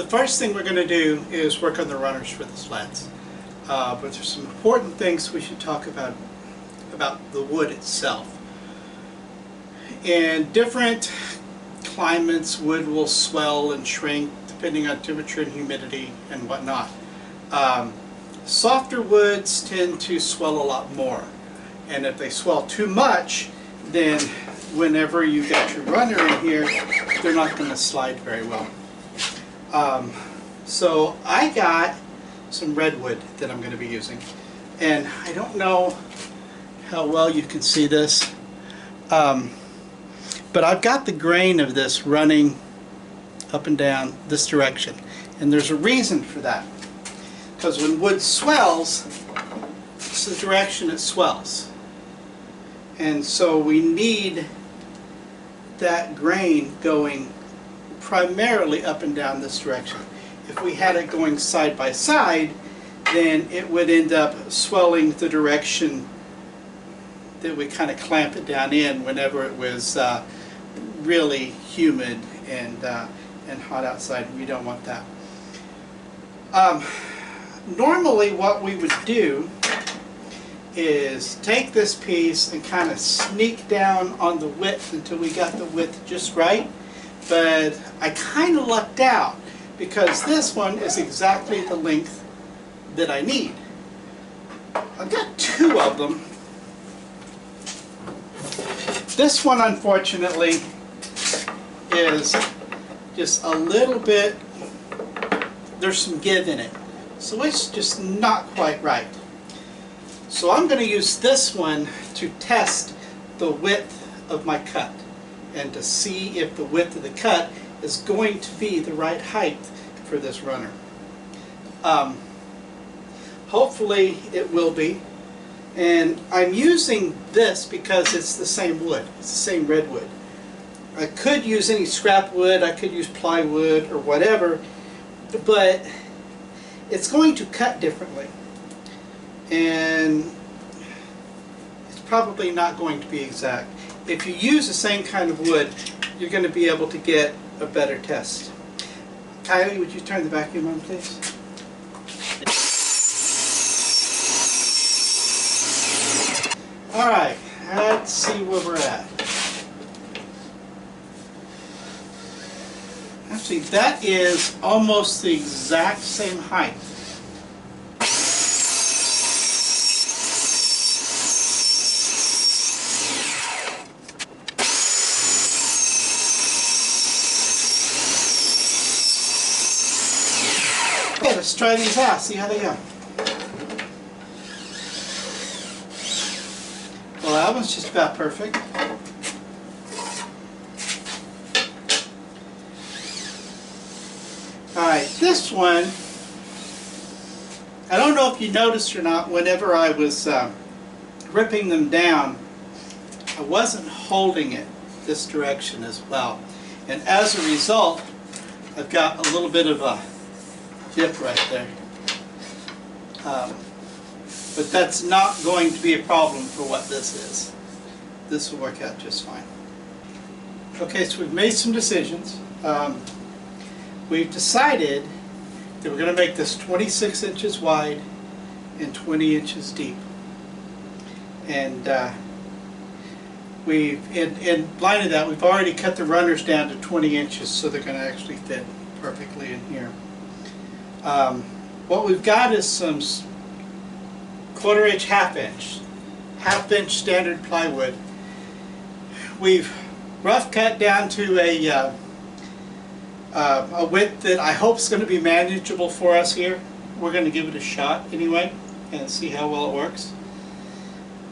first thing we're going to do is work on the runners for the sleds. But there's some important things we should talk about the wood itself. In different climates, wood will swell and shrink depending on temperature and humidity and whatnot. Softer woods tend to swell a lot more, and if they swell too much, then whenever you get your runner in here, they're not going to slide very well. So I got some redwood that I'm going to be using, and I don't know how well you can see this, but I've got the grain of this running up and down this direction, and there's a reason for that, because when wood swells, it's the direction it swells, and so we need that grain going primarily up and down this direction. If we had it going side by side, then it would end up swelling the direction that we kind of clamp it down in whenever it was really humid and hot outside. We don't want that. Normally what we would do is take this piece and kind of sneak down on the width until we got the width just right, but I kind of lucked out because this one is exactly the length that I need. I've got two of them. This one, unfortunately, is just a little bit, there's some give in it, so it's just not quite right. So I'm going to use this one to test the width of my cut and to see if the width of the cut is going to be the right height for this runner. Hopefully it will be, and I'm using this because it's the same wood, it's the same redwood. I could use any scrap wood, I could use plywood or whatever, but it's going to cut differently, and it's probably not going to be exact. If you use the same kind of wood, you're going to be able to get a better test. Kylie, would you turn the vacuum on, please? Alright, let's see where we're at. Actually, that is almost the exact same height. Okay, let's try these out, see how they go. Well, that one's just about perfect. Alright, this one, I don't know if you noticed or not, whenever I was ripping them down, I wasn't holding it this direction as well. And as a result, I've got a little bit of a dip right there. But that's not going to be a problem for what this is. This will work out just fine. Okay, so we've made some decisions. We've decided that we're going to make this 26 inches wide and 20 inches deep. And in line of that, we've already cut the runners down to 20 inches, so they're going to actually fit perfectly in here. What we've got is some 1/4 inch, half inch standard plywood. We've rough cut down to a width that I hope is going to be manageable for us here. We're going to give it a shot anyway and see how well it works,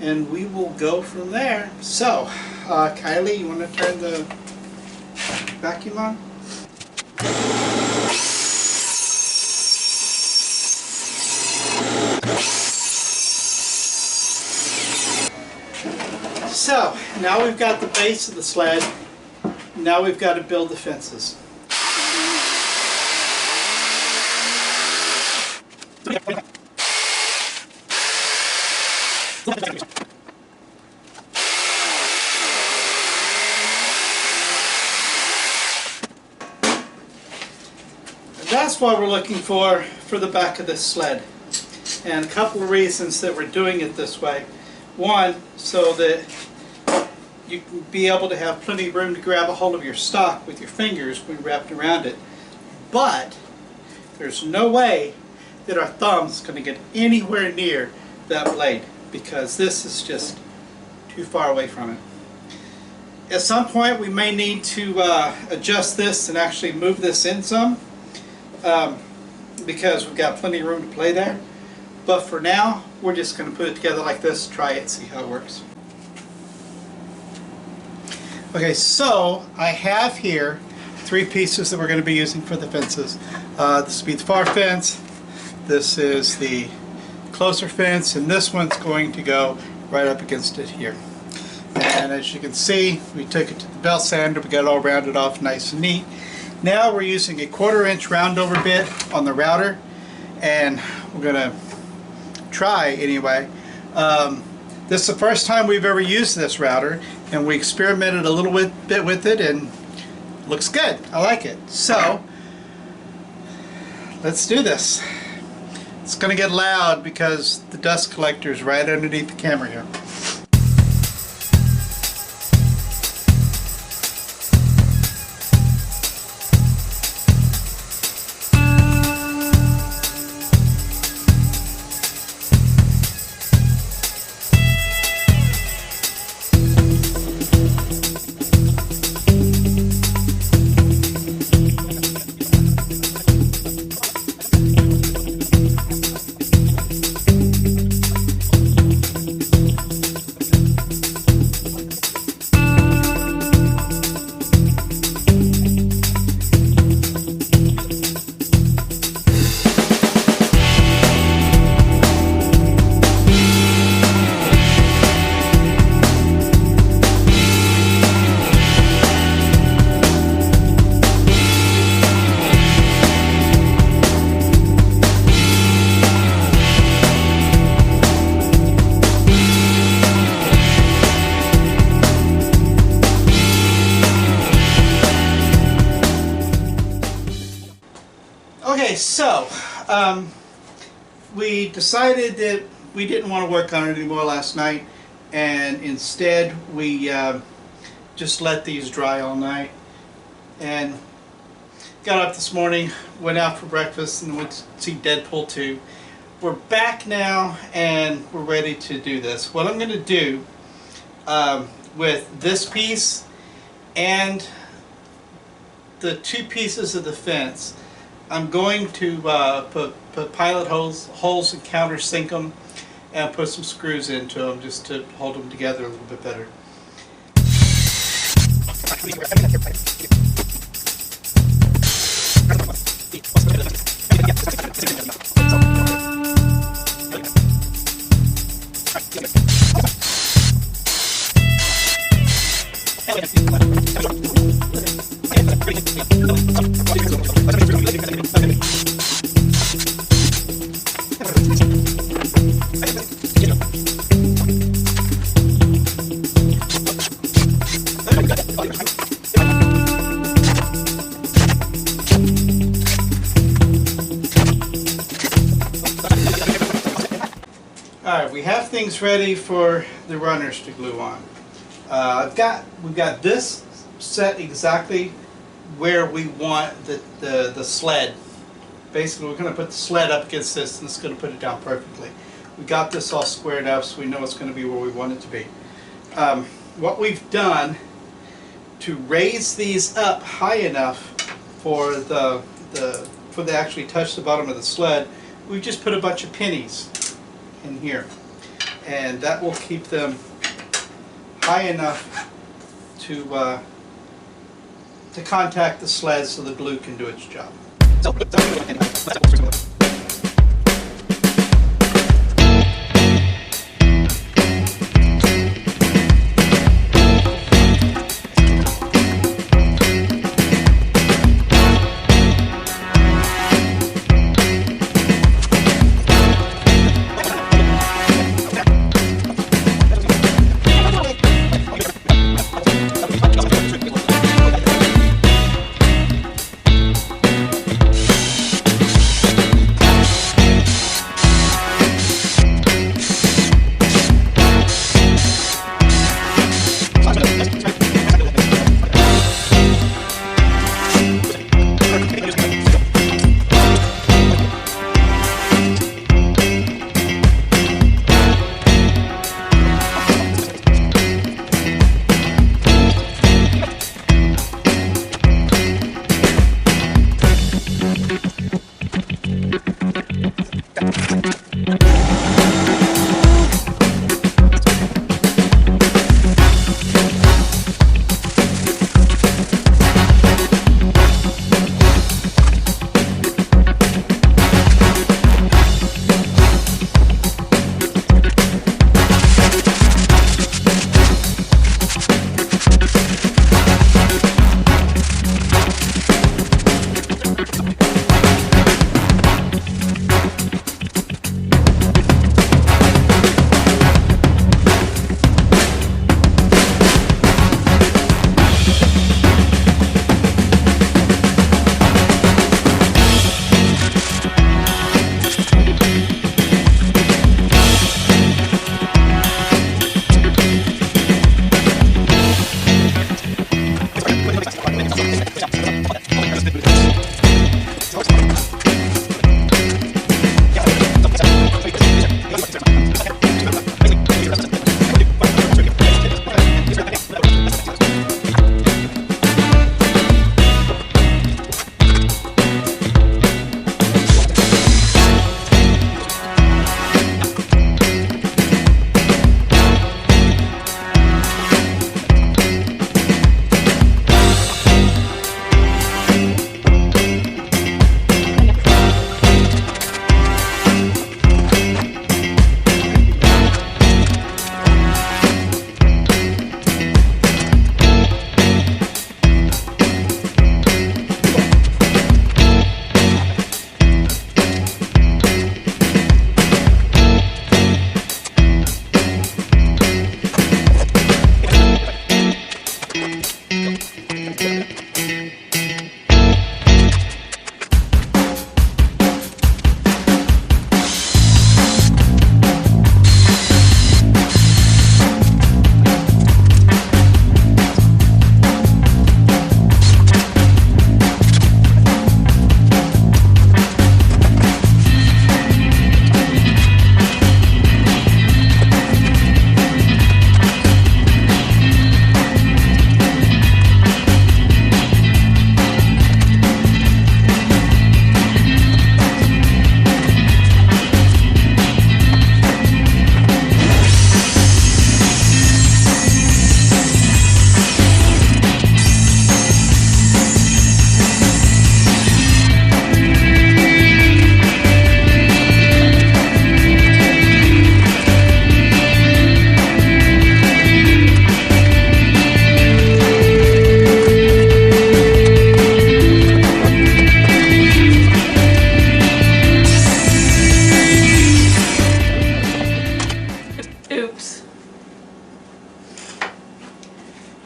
and we will go from there. So Kylie, you want to turn the vacuum on? So now we've got the base of the sled. Now we've got to build the fences. that's what we're looking for the back of this sled. And a couple of reasons that we're doing it this way. One, so that you can be able to have plenty of room to grab a hold of your stock with your fingers when wrapped around it. But there's no way that our thumb's going to get anywhere near that blade, because this is just too far away from it. At some point we may need to adjust this and actually move this in some, because we've got plenty of room to play there. But for now, we're just going to put it together like this, try it, see how it works. Okay, so I have here 3 pieces that we're going to be using for the fences. This will be the far fence, this is the closer fence, and this one's going to go right up against it here. And as you can see, we took it to the belt sander, we got it all rounded off nice and neat. Now we're using a 1/4 inch round over bit on the router, and we're going to try anyway. This is the first time we've ever used this router, and we experimented a little bit with it, and it looks good. I like it. So let's do this. It's going to get loud because the dust collector is right underneath the camera here. Okay, so we decided that we didn't want to work on it anymore last night, and instead we just let these dry all night, and got up this morning, went out for breakfast, and went to see Deadpool 2. We're back now, and we're ready to do this. What I'm going to do with this piece and the 2 pieces of the fence, I'm going to put pilot holes and countersink them and put some screws into them just to hold them together a little bit better. Alright, we have things ready for the runners to glue on. We've got this set exactly where we want the sled. Basically, we're going to put the sled up against this, and it's going to put it down perfectly. We got this all squared up, so we know it's going to be where we want it to be. What we've done to raise these up high enough for the actually touch the bottom of the sled, we've just put a bunch of pennies in here, and that will keep them high enough to contact the sled so the glue can do its job.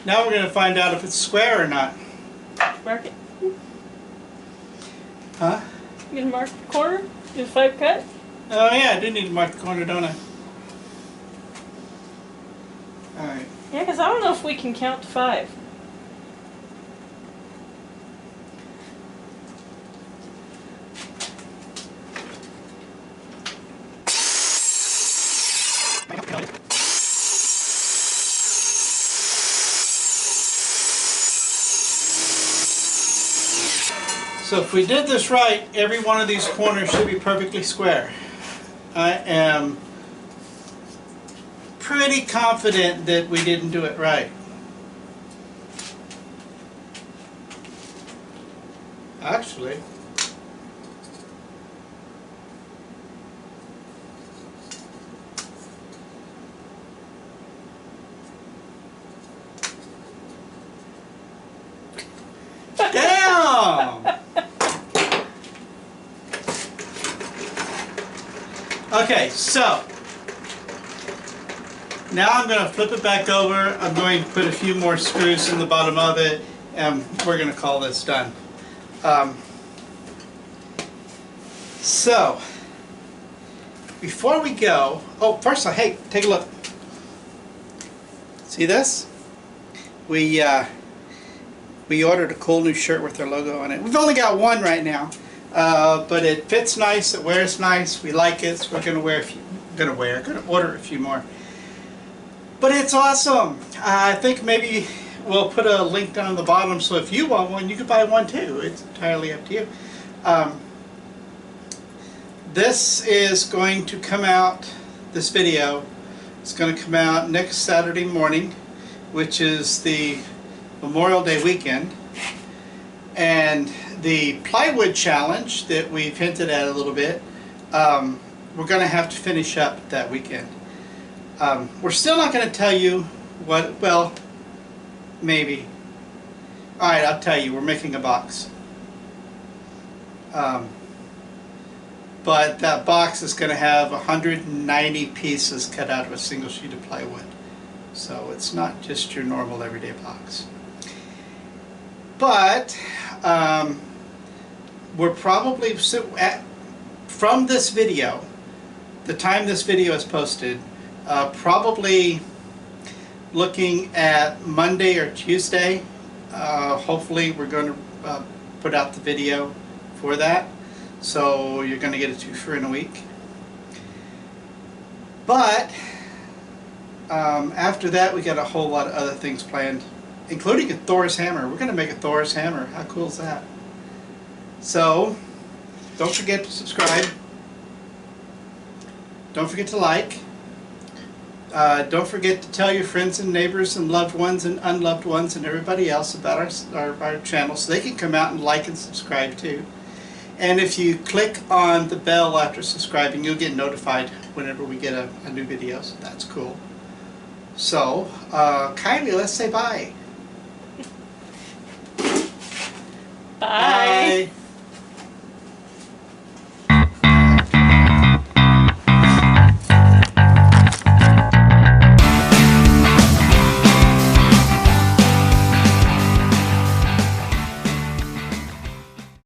Now we're going to find out if it's square or not. Mark it. Huh? You gonna mark the corner? Do 5 cut? Oh yeah, I do need to mark the corner, don't I? Alright. Yeah, because I don't know if we can count to 5. So if we did this right, every one of these corners should be perfectly square. I am pretty confident that we didn't do it right. Actually, damn! Okay, so now I'm going to flip it back over. I'm going to put a few more screws in the bottom of it, and we're going to call this done. So, before we go, oh, first, hey, take a look. See this? We ordered a cool new shirt with our logo on it. We've only got one right now, but it fits nice. It wears nice. We like it. So we're going to wear a few. Going to order a few more. But it's awesome. I think maybe we'll put a link down on the bottom, so if you want one, you can buy one too. It's entirely up to you. This is going to come out, this video, it's going to come out next Saturday morning, which is the Memorial Day weekend. And the plywood challenge that we've hinted at a little bit, we're going to have to finish up that weekend. We're still not going to tell you what, well, maybe. Alright, I'll tell you, we're making a box. But that box is going to have 190 pieces cut out of a single sheet of plywood. So it's not just your normal everyday box. But we're probably, from this video, the time this video is posted, probably looking at Monday or Tuesday. Hopefully we're going to put out the video for that. So you're going to get a 2 in a week. But after that we got a whole lot of other things planned, including a Thor's hammer. We're going to make a Thor's hammer. How cool is that? So don't forget to subscribe. Don't forget to like. Don't forget to tell your friends and neighbors and loved ones and unloved ones and everybody else about our channel so they can come out and like and subscribe too. And if you click on the bell after subscribing, you'll get notified whenever we get a new video, so that's cool. So, Kylie, let's say bye. Bye. Bye.